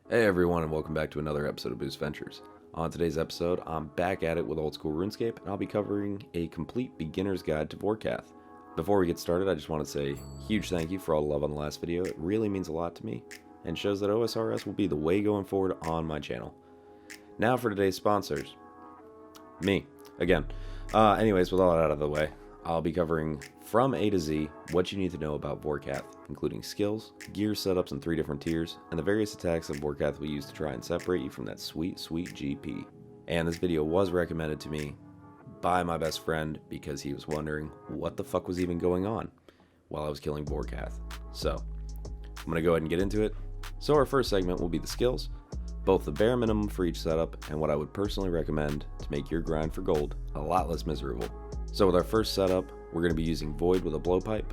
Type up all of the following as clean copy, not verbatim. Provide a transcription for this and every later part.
Hey everyone, and welcome back to another episode of Boost Ventures. On today's episode, I'm back at it with old school RuneScape, and I'll be covering a complete beginner's guide to Vorkath. Before we get started, I just want to say huge thank you for all the love on the last video. It really means a lot to me, and shows that OSRS will be the way going forward on my channel. Now for today's sponsors. Me, again. Anyways, with all that out of the way, I'll be covering from A to Z what you need to know about Vorkath, including skills, gear setups in 3 different tiers, and the various attacks that Vorkath will use to try and separate you from that sweet GP. And this video was recommended to me by my best friend because he was wondering what the fuck was even going on while I was killing Vorkath. So, I'm going to go ahead and get into it. So our first segment will be the skills, both the bare minimum for each setup and what I would personally recommend to make your grind for gold a lot less miserable. So with our first setup, we're going to be using Void with a blowpipe.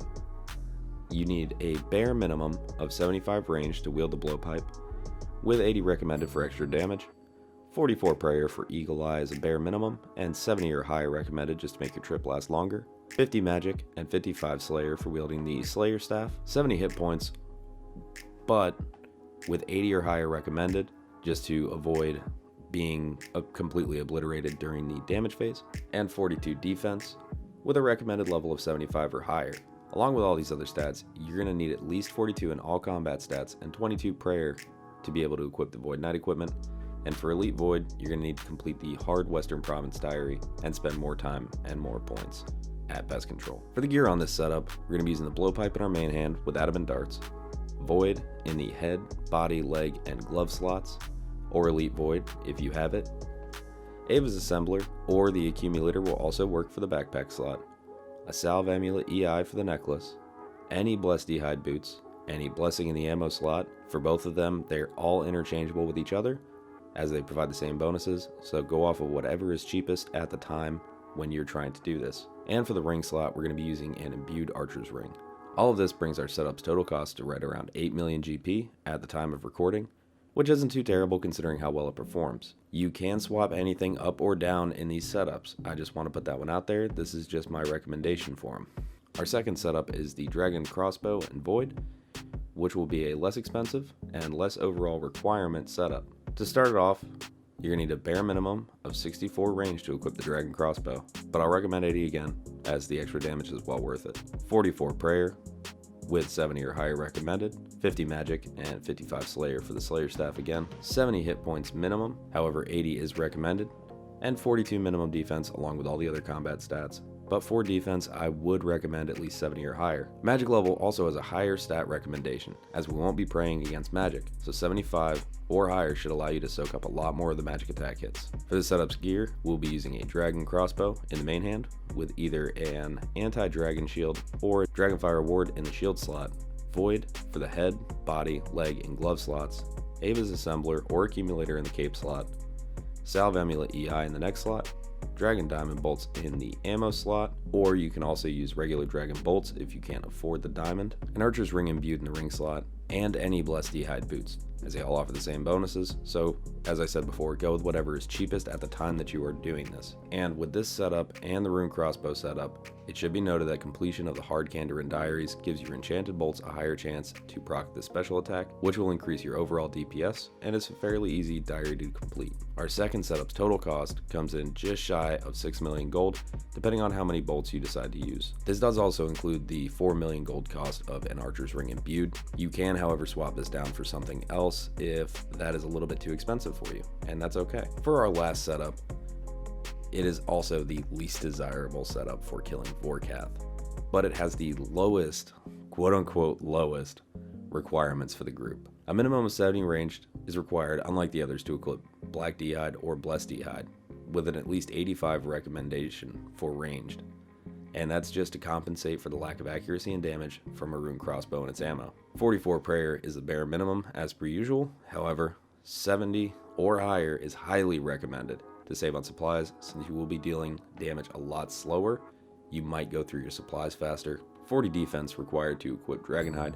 You need a bare minimum of 75 range to wield the blowpipe, with 80 recommended for extra damage, 44 prayer for eagle eye as a bare minimum, and 70 or higher recommended just to make your trip last longer, 50 magic, and 55 slayer for wielding the slayer staff, 70 hit points, but with 80 or higher recommended just to avoid being completely obliterated during the damage phase, and 42 defense with a recommended level of 75 or higher. Along with all these other stats, you're going to need at least 42 in all combat stats and 22 prayer to be able to equip the Void Knight equipment. And for Elite Void, you're going to need to complete the hard Western Province diary and spend more time and more points at Pest Control. For the gear on this setup, we're going to be using the blowpipe in our main hand with adamant darts, Void in the head, body, leg, and glove slots, or Elite Void if you have it. Ava's Assembler or the Accumulator will also work for the backpack slot. A Salve Amulet EI for the necklace, any Blessed Hide boots, any Blessing in the ammo slot. For both of them, they're all interchangeable with each other as they provide the same bonuses, so go off of whatever is cheapest at the time when you're trying to do this. And for the ring slot, we're going to be using an imbued Archer's Ring. All of this brings our setup's total cost to right around 8 million GP at the time of recording, which isn't too terrible considering how well it performs. You can swap anything up or down in these setups. I just want to put that one out there. This is just my recommendation for them. Our second setup is the Dragon Crossbow and Void, which will be a less expensive and less overall requirement setup. To start it off, you're going to need a bare minimum of 64 range to equip the Dragon Crossbow, but I'll recommend 80 again, as the extra damage is well worth it. 44 prayer, with 70 or higher recommended, 50 magic, and 55 slayer for the slayer staff again, 70 hit points minimum, however 80 is recommended, and 42 minimum defense along with all the other combat stats. But for defense, I would recommend at least 70 or higher. Magic level also has a higher stat recommendation, as we won't be praying against magic, so 75 or higher should allow you to soak up a lot more of the magic attack hits. For the setup's gear, we'll be using a Dragon Crossbow in the main hand, with either an anti-dragon shield or Dragonfire Ward in the shield slot, Void for the head, body, leg, and glove slots, Ava's Assembler or Accumulator in the cape slot, Salve Amulet EI in the neck slot, Dragon Diamond Bolts in the ammo slot, or you can also use regular Dragon Bolts if you can't afford the diamond, an Archer's Ring imbued in the ring slot, and any Blessed Hide boots, as they all offer the same bonuses. So, as I said before, go with whatever is cheapest at the time that you are doing this. And with this setup and the Rune Crossbow setup, it should be noted that completion of the Hard Kandarin Diaries gives your enchanted bolts a higher chance to proc the special attack, which will increase your overall DPS, and it's a fairly easy diary to complete. Our second setup's total cost comes in just shy of 6 million gold, depending on how many bolts you decide to use. This does also include the 4 million gold cost of an Archer's Ring imbued. You can, however, swap this down for something else if that is a little bit too expensive for you, and that's okay. For our last setup, it is also the least desirable setup for killing Vorkath, but it has the lowest, quote-unquote lowest, requirements for the group. A minimum of 70 ranged is required, unlike the others, to equip Black D'Hide or Blessed D'Hide, with an at least 85 recommendation for ranged, and that's just to compensate for the lack of accuracy and damage from a Rune Crossbow and its ammo. 44 prayer is the bare minimum as per usual, however, 70 or higher is highly recommended to save on supplies, since you will be dealing damage a lot slower. You might go through your supplies faster. 40 defense required to equip Dragonhide,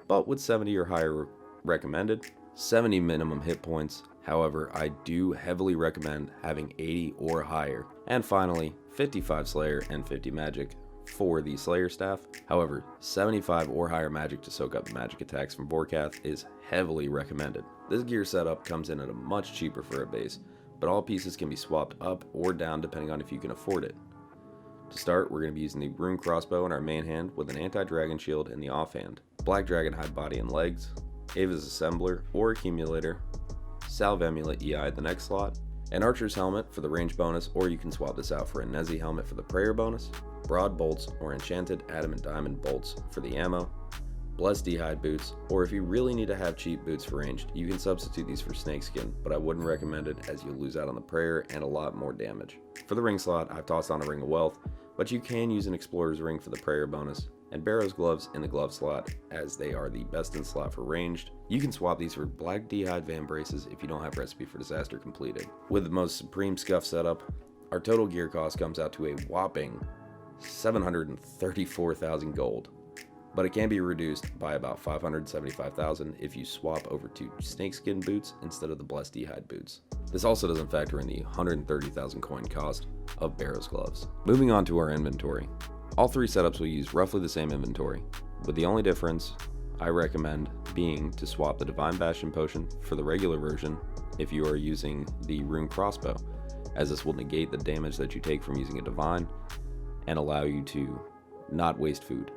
but with 70 or higher recommended. 70 minimum hit points, however I do heavily recommend having 80 or higher. And finally, 55 Slayer and 50 magic for the Slayer staff. However, 75 or higher magic to soak up the magic attacks from Vorkath is heavily recommended. This gear setup comes in at a much cheaper for a base, but all pieces can be swapped up or down depending on if you can afford it. To start, we're going to be using the rune crossbow in our main hand with an anti-dragon shield in the offhand, black dragon hide body and legs, Ava's assembler or accumulator, salve amulet EI the next slot, an archer's helmet for the range bonus, or you can swap this out for a Nezi helmet for the prayer bonus, broad bolts or enchanted adamant diamond bolts for the ammo, blessed d'hide boots, or if you really need to have cheap boots for ranged, you can substitute these for snakeskin, but I wouldn't recommend it as you'll lose out on the prayer and a lot more damage. For the ring slot, I've tossed on a ring of wealth, but you can use an explorer's ring for the prayer bonus, and Barrow's gloves in the glove slot, as they are the best in slot for ranged. You can swap these for black d'hide van braces if you don't have recipe for disaster completed. With the most supreme scuff setup, our total gear cost comes out to a whopping 734,000 gold, but it can be reduced by about 575,000 if you swap over to snakeskin boots instead of the blessed d'hide boots. This also doesn't factor in the 130,000 coin cost of Barrow's gloves. Moving on to our inventory. All three setups will use roughly the same inventory, with the only difference I recommend being to swap the Divine Bastion potion for the regular version if you are using the rune crossbow, as this will negate the damage that you take from using a divine and allow you to not waste food.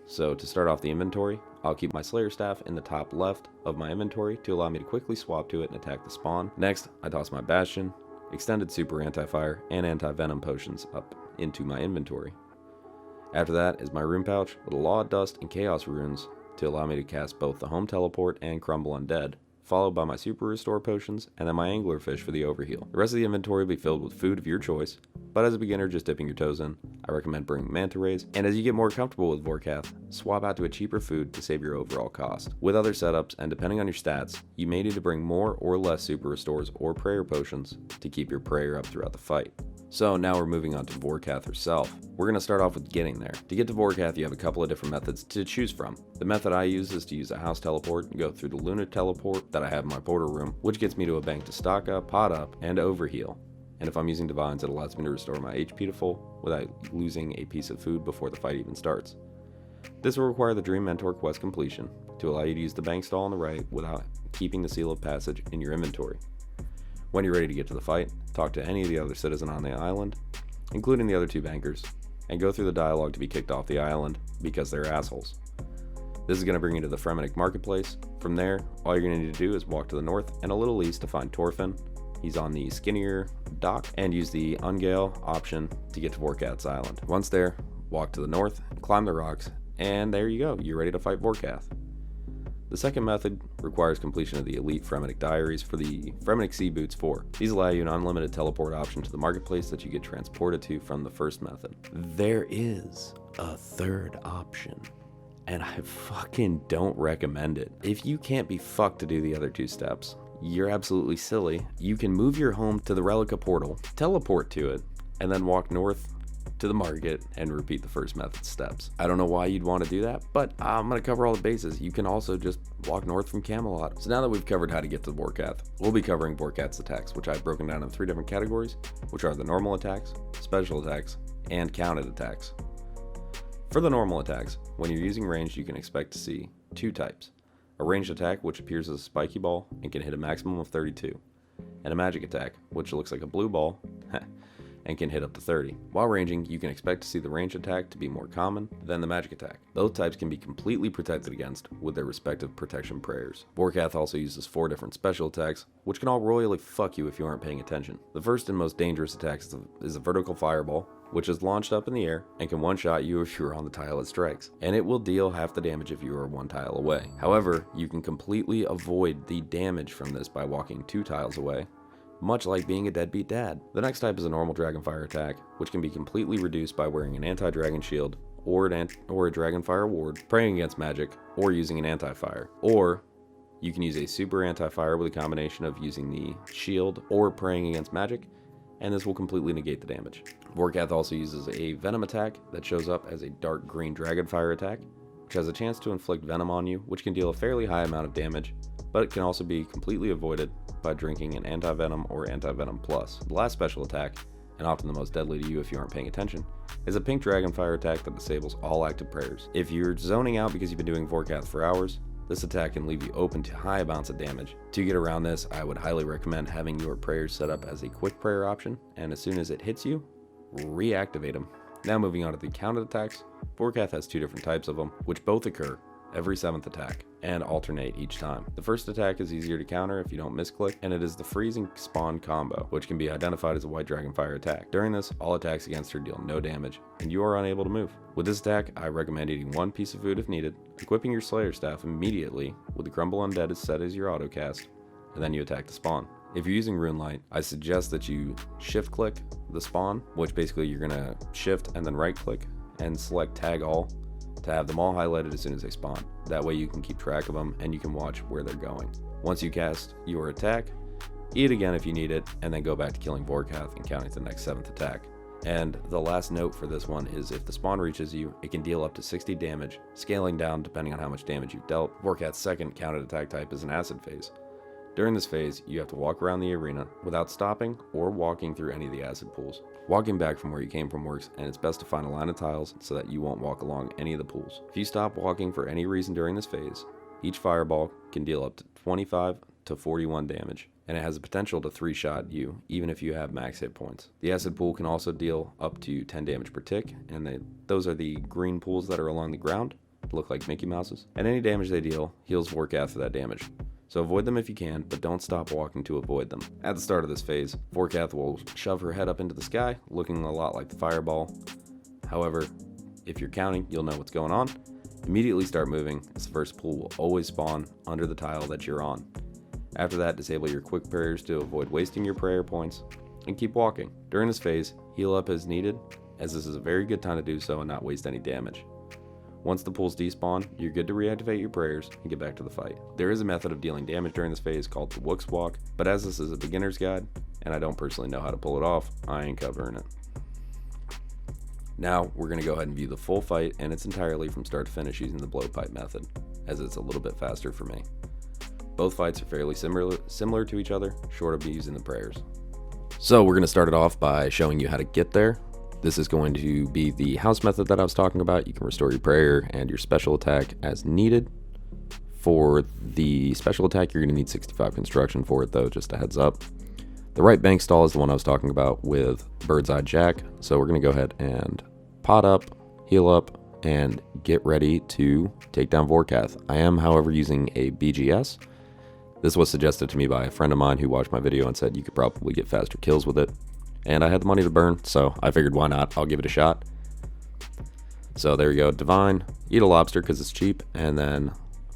So to start off the inventory, I'll keep my Slayer staff in the top left of my inventory to allow me to quickly swap to it and attack the spawn. Next, I toss my Bastion, extended super anti-fire, and anti-venom potions up into my inventory. After that is my rune pouch with a Law of Dust and Chaos runes to allow me to cast both the Home Teleport and Crumble Undead, followed by my Super Restore potions and then my Anglerfish for the overheal. The rest of the inventory will be filled with food of your choice, but as a beginner just dipping your toes in, I recommend bringing Manta Rays, and as you get more comfortable with Vorkath, swap out to a cheaper food to save your overall cost. With other setups, and depending on your stats, you may need to bring more or less Super Restores or Prayer Potions to keep your prayer up throughout the fight. So now we're moving on to Vorkath herself. We're going to start off with getting there. To get to Vorkath, you have a couple of different methods to choose from. The method I use is to use a house teleport and go through the Luna teleport that I have in my portal room, which gets me to a bank to stock up, pot up, and overheal. And if I'm using divines, it allows me to restore my HP to full without losing a piece of food before the fight even starts. This will require the Dream Mentor quest completion to allow you to use the bank stall on the right without keeping the Seal of Passage in your inventory. When you're ready to get to the fight, talk to any of the other citizens on the island, including the other two bankers, and go through the dialogue to be kicked off the island because they're assholes. This is going to bring you to the Fremennik Marketplace. From there, all you're going to need to do is walk to the north and a little east to find Torfin. He's on the skinnier dock, and use the Ungale option to get to Vorkath's island. Once there, walk to the north, climb the rocks, and there you go, you're ready to fight Vorkath. The second method requires completion of the Elite Fremennik Diaries for the Fremennik Sea Boots 4. These allow you an unlimited teleport option to the marketplace that you get transported to from the first method. There is a third option, and I fucking don't recommend it. If you can't be fucked to do the other two steps, you're absolutely silly. You can move your home to the Relica portal, teleport to it, and then walk north to the market and repeat the first method steps. I don't know why you'd want to do that, but I'm going to cover all the bases. You can also just walk north from Camelot. So now that we've covered how to get to Vorkath, we'll be covering Vorkath's attacks, which I've broken down in 3 different categories, which are the normal attacks, special attacks, and counted attacks. For the normal attacks, when you're using ranged, you can expect to see 2 types. A ranged attack, which appears as a spiky ball and can hit a maximum of 32, and a magic attack, which looks like a blue ball and can hit up to 30. While ranging, you can expect to see the ranged attack to be more common than the magic attack. Both types can be completely protected against with their respective protection prayers. Vorkath also uses 4 different special attacks, which can all royally fuck you if you aren't paying attention. The first and most dangerous attack is a vertical fireball, which is launched up in the air and can one-shot you if you're on the tile it strikes, and it will deal half the damage if you are 1 tile away. However, you can completely avoid the damage from this by walking 2 tiles away, much like being a deadbeat dad. The next type is a normal Dragonfire attack, which can be completely reduced by wearing an anti-dragon shield or a Dragonfire ward, praying against magic, or using an anti-fire. Or you can use a super anti-fire with a combination of using the shield or praying against magic, and this will completely negate the damage. Vorkath also uses a venom attack that shows up as a dark green Dragonfire attack, which has a chance to inflict venom on you, which can deal a fairly high amount of damage, but it can also be completely avoided by drinking an anti-venom or anti-venom plus. The last special attack, and often the most deadly to you if you aren't paying attention, is a pink Dragonfire attack that disables all active prayers. If you're zoning out because you've been doing Vorkath for hours, This attack can leave you open to high amounts of damage. To get around this, I would highly recommend having your prayers set up as a quick prayer option, and as soon as it hits you, reactivate them. Now moving on to the counter attacks, Vorkath has two different types of them, which both occur every 7th attack and alternate each time. The first attack is easier to counter if you don't misclick, and it is the freezing spawn combo, which can be identified as a white dragon fire attack. During this, all attacks against her deal no damage, and you are unable to move. With this attack, I recommend eating one piece of food if needed, equipping your Slayer staff immediately with the Crumble Undead as set as your autocast, and then you attack the spawn. If you're using Runelight, I suggest that you shift click the spawn, which basically you're gonna shift and then right click and select tag all to have them all highlighted as soon as they spawn. That way you can keep track of them and you can watch where they're going. Once you cast your attack, eat again if you need it, and then go back to killing Vorkath and counting to the next 7th attack. And the last note for this one is if the spawn reaches you, it can deal up to 60 damage, scaling down depending on how much damage you've dealt. Vorkath's second counter attack type is an acid phase. During this phase, you have to walk around the arena without stopping or walking through any of the acid pools. Walking back from where you came from works, and it's best to find a line of tiles so that you won't walk along any of the pools. If you stop walking for any reason during this phase, each fireball can deal up to 25 to 41 damage, and it has the potential to 3-shot you even if you have max hit points. The acid pool can also deal up to 10 damage per tick, and those are the green pools that are along the ground, look like Mickey Mouses, and any damage they deal heals Vorkath for that damage. So avoid them if you can, but don't stop walking to avoid them. At the start of this phase, Vorkath will shove her head up into the sky, looking a lot like the fireball. However, if you're counting, you'll know what's going on. Immediately start moving, as the first pool will always spawn under the tile that you're on. After that, disable your quick prayers to avoid wasting your prayer points, and keep walking. During this phase, heal up as needed, as this is a very good time to do so and not waste any damage. Once the pools despawn, you're good to reactivate your prayers and get back to the fight. There is a method of dealing damage during this phase called the Wook's Walk, but as this is a beginner's guide, and I don't personally know how to pull it off, I ain't covering it. Now, we're going to go ahead and view the full fight in its entirety from start to finish using the blowpipe method, as it's a little bit faster for me. Both fights are fairly similar to each other, short of using the prayers. So we're going to start it off by showing you how to get there. This is going to be the house method that I was talking about. You can restore your prayer and your special attack as needed. For the special attack, you're going to need 65 construction for it though, just a heads up. The right bank stall is the one I was talking about with Bird's Eye Jack. So we're going to go ahead and pot up, heal up, and get ready to take down Vorkath. I am, however, using a BGS. This was suggested to me by a friend of mine who watched my video and said you could probably get faster kills with it. And I had the money to burn, so I figured why not, I'll give it a shot. So there you go, Divine, eat a lobster because it's cheap, and then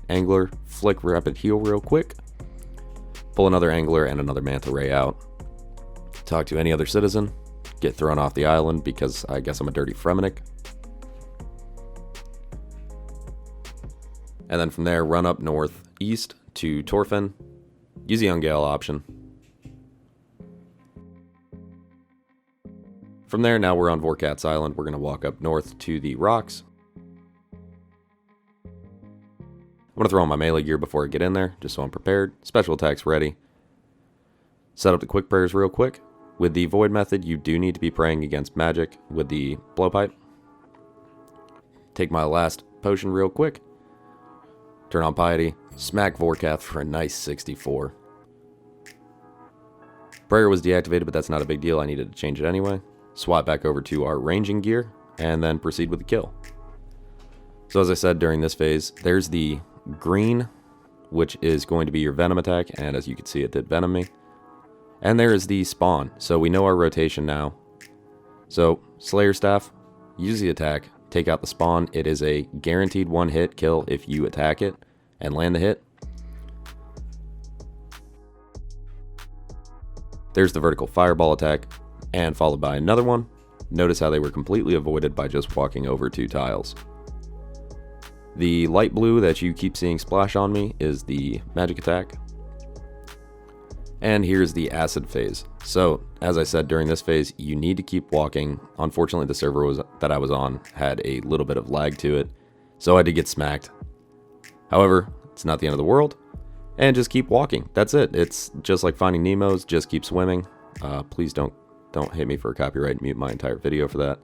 Angler, flick rapid heal real quick, pull another Angler and another Manta Ray out, talk to any other citizen, get thrown off the island because I guess I'm a dirty Fremennik, and then from there run up northeast to Torfin, use the Ungale option. From there, now we're on Vorkath's Island. We're going to walk up north to the rocks. I'm going to throw on my melee gear before I get in there, just so I'm prepared. Special attacks ready. Set up the quick prayers real quick. With the void method, you do need to be praying against magic with the blowpipe. Take my last potion real quick. Turn on piety. Smack Vorkath for a nice 64. Prayer was deactivated, but that's not a big deal. I needed to change it anyway. Swap back over to our ranging gear, and then proceed with the kill. So as I said during this phase, there's the green, which is going to be your venom attack, and as you can see, it did venom me. And there is the spawn, so we know our rotation now. So Slayer Staff, use the attack, take out the spawn. It is a guaranteed one-hit kill if you attack it and land the hit. There's the vertical fireball attack, and followed by another one. Notice how they were completely avoided by just walking over 2 tiles. The light blue that you keep seeing splash on me is the magic attack. And here's the acid phase. So, as I said during this phase, you need to keep walking. Unfortunately, the server that I was on had a little bit of lag to it, so I did get smacked. However, it's not the end of the world, and just keep walking. That's it. It's just like Finding Nemo's, just keep swimming. Please don't hit me for a copyright and mute my entire video for that.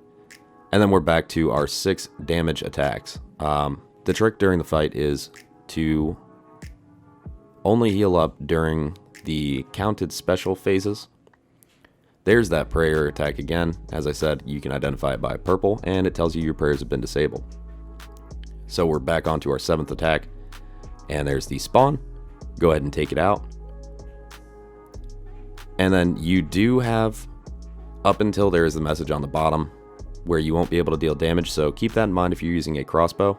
And then we're back to our 6 damage attacks. The trick during the fight is to only heal up during the counted special phases. There's that prayer attack again. As I said, you can identify it by purple, and it tells you your prayers have been disabled. So we're back onto our 7th attack, and there's the spawn. Go ahead and take it out. And then you do have up until there is the message on the bottom where you won't be able to deal damage, so keep that in mind if you're using a crossbow.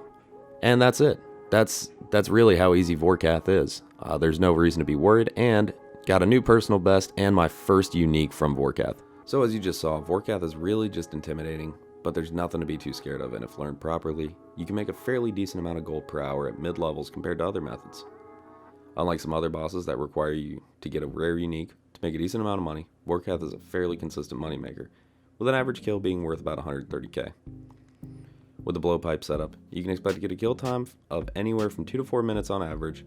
And that's it. That's really how easy Vorkath is. There's no reason to be worried, and got a new personal best and my first unique from Vorkath. So as you just saw, Vorkath is really just intimidating, but there's nothing to be too scared of, and if learned properly, you can make a fairly decent amount of gold per hour at mid-levels compared to other methods. Unlike some other bosses that require you to get a rare unique to make a decent amount of money, Vorkath is a fairly consistent moneymaker, with an average kill being worth about 130k. With the blowpipe setup, you can expect to get a kill time of anywhere from 2 to 4 minutes on average.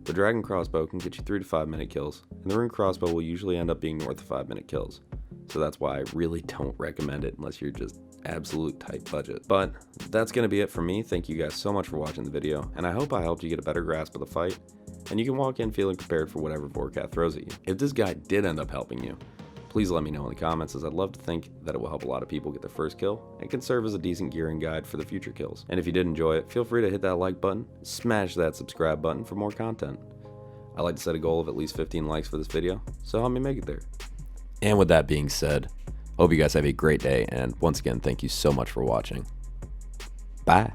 The dragon crossbow can get you 3 to 5 minute kills, and the rune crossbow will usually end up being north of 5 minute kills. So that's why I really don't recommend it unless you're just absolute tight budget. But that's going to be it for me. Thank you guys so much for watching the video, and I hope I helped you get a better grasp of the fight, and you can walk in feeling prepared for whatever Vorkath throws at you. If this guide did end up helping you, please let me know in the comments, as I'd love to think that it will help a lot of people get their first kill and can serve as a decent gearing guide for the future kills. And if you did enjoy it, feel free to hit that like button, smash that subscribe button for more content. I like to set a goal of at least 15 likes for this video, so help me make it there. And with that being said, hope you guys have a great day, and once again, thank you so much for watching. Bye.